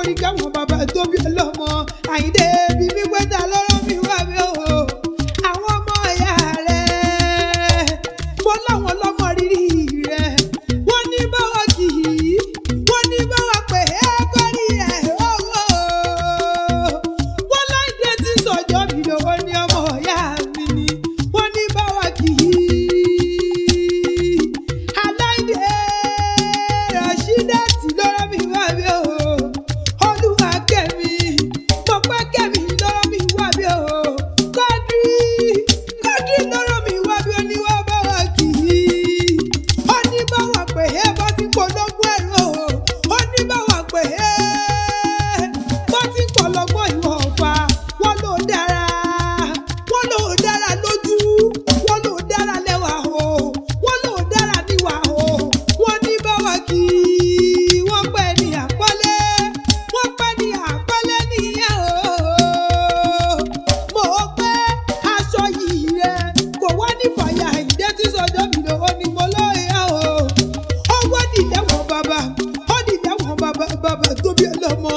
forí káwọn bàbá tó bí ọlọ́mọ Àyìndé bí mi pé ta lọ́rọ́ mi wá mi o àwọn ọmọ ìyá rẹ̀ mo láwọn lọ́mọ rírì rẹ̀ wọ́n ní báwa kì í wọ́n ní báwa pè é kọ́rí ẹ̀ owó wọ́n láìdé tí sọ̀jọ́ mi lówó ní ọmọ ìyá mi ni wọ́n ní báwa kì í aláìdé Rashidati lọ́rọ́ mi wá mi o olúwa kẹ́mi mo pẹ́ kẹ́mi lọ́rọ́ mi wá mi o kọ́dí lọ́rọ́ mi wá mi oníwà báwa kì í oníbàwà pè é bó ti polówó ẹ̀rọ oníbàwà pè é bó ti polówó ìwọ̀ ọ̀fà wọ́n ló dára lójú wọ́n ló dára lẹ́wà o wọ́n ló dára níwà o wọ́n ní báwa kì í wọ́n pẹ́ ní àpọ́lé nìyẹn o mo pẹ́ aṣọ yìí rẹ̀ kò wá ní fàyà Àyìndé tí sọjọ́ mi lówó ni mo lóye o ó wọ́n dìlẹ́wọ̀n bàbá tó bí ọlọ́mọ